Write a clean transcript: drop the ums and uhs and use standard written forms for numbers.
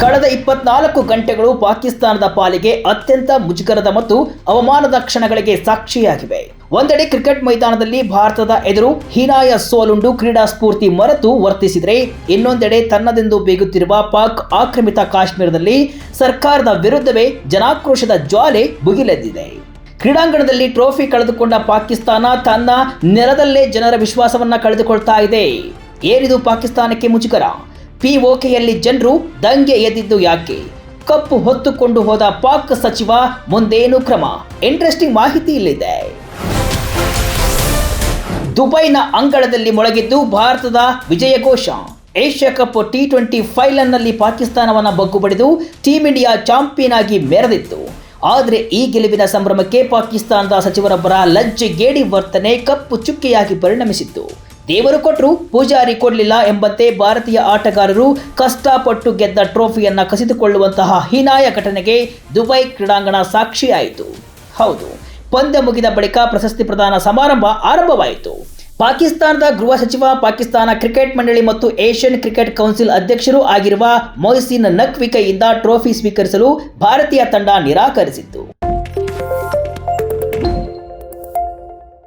ಕಳೆದ 24 ಗಂಟೆಗಳು ಪಾಕಿಸ್ತಾನದ ಪಾಲಿಗೆ ಅತ್ಯಂತ ಮುಜುಗರದ ಮತ್ತು ಅವಮಾನದ ಕ್ಷಣಗಳಿಗೆ ಸಾಕ್ಷಿಯಾಗಿವೆ. ಒಂದೆಡೆ ಕ್ರಿಕೆಟ್ ಮೈದಾನದಲ್ಲಿ ಭಾರತದ ಎದುರು ಹೀನಾಯ ಸೋಲುಂಡು ಕ್ರೀಡಾ ಸ್ಫೂರ್ತಿ ಮರೆತು ವರ್ತಿಸಿದರೆ, ಇನ್ನೊಂದೆಡೆ ತನ್ನದೆಂದು ಬೀಗುತ್ತಿರುವ ಪಾಕ್ ಆಕ್ರಮಿತ ಕಾಶ್ಮೀರದಲ್ಲಿ ಸರ್ಕಾರದ ವಿರುದ್ಧವೇ ಜನಾಕ್ರೋಶದ ಜ್ವಾಲೆ ಭುಗಿಲೆದ್ದಿದೆ. ಕ್ರೀಡಾಂಗಣದಲ್ಲಿ ಟ್ರೋಫಿ ಕಳೆದುಕೊಂಡ ಪಾಕಿಸ್ತಾನ ತನ್ನ ನೆಲದಲ್ಲೇ ಜನರ ವಿಶ್ವಾಸವನ್ನ ಕಳೆದುಕೊಳ್ತಾ ಇದೆ. ಏನಿದು ಪಾಕಿಸ್ತಾನಕ್ಕೆ ಮುಜುಗರ? POKಯಲ್ಲಿ ಜನರು ದಂಗೆ ಎದ್ದಿದ್ದು ಯಾಕೆ? ಕಪ್ಪು ಹೊತ್ತುಕೊಂಡು ಹೋದ ಪಾಕ್ ಸಚಿವ ಮುಂದೇನು ಕ್ರಮ? ಇಂಟ್ರೆಸ್ಟಿಂಗ್ ಮಾಹಿತಿ ಇಲ್ಲಿದೆ. ದುಬೈನ ಅಂಗಳದಲ್ಲಿ ಮೊಳಗಿದ್ದು ಭಾರತದ ವಿಜಯಘೋಷ. ಏಷ್ಯಾ ಕಪ್ T20 ಫೈನಲ್ನಲ್ಲಿ ಪಾಕಿಸ್ತಾನವನ್ನು ಬಗ್ಗು ಬಡಿದು ಟೀಂ ಇಂಡಿಯಾ ಚಾಂಪಿಯನ್ ಆಗಿ ಮೆರೆದಿತ್ತು. ಆದರೆ ಈ ಗೆಲುವಿನ ಸಂಭ್ರಮಕ್ಕೆ ಪಾಕಿಸ್ತಾನದ ಸಚಿವರೊಬ್ಬರ ಲಜ್ಜೆಗೇಡಿ ವರ್ತನೆ ಕಪ್ಪು ಚುಕ್ಕೆಯಾಗಿ ಪರಿಣಮಿಸಿತ್ತು. ದೇವರು ಕೊಟ್ಟರು ಪೂಜಾರಿ ಕೊಡಲಿಲ್ಲ ಎಂಬಂತೆ ಭಾರತೀಯ ಆಟಗಾರರು ಕಷ್ಟಪಟ್ಟು ಗೆದ್ದ ಟ್ರೋಫಿಯನ್ನು ಕಸಿದುಕೊಳ್ಳುವಂತಹ ಹೀನಾಯ ಘಟನೆಗೆ ದುಬೈ ಕ್ರೀಡಾಂಗಣ ಸಾಕ್ಷಿಯಾಯಿತು. ಹೌದು, ಪಂದ್ಯ ಮುಗಿದ ಬಳಿಕ ಪ್ರಶಸ್ತಿ ಪ್ರದಾನ ಸಮಾರಂಭ ಆರಂಭವಾಯಿತು. ಪಾಕಿಸ್ತಾನದ ಗೃಹ ಸಚಿವ, ಪಾಕಿಸ್ತಾನ ಕ್ರಿಕೆಟ್ ಮಂಡಳಿ ಮತ್ತು ಏಷ್ಯನ್ ಕ್ರಿಕೆಟ್ ಕೌನ್ಸಿಲ್ ಅಧ್ಯಕ್ಷರೂ ಆಗಿರುವ ಮೊಹ್ಸಿನ್ ನಖ್ವಿ ಕೈಯಿಂದ ಟ್ರೋಫಿ ಸ್ವೀಕರಿಸಲು ಭಾರತೀಯ ತಂಡ ನಿರಾಕರಿಸಿತ್ತು.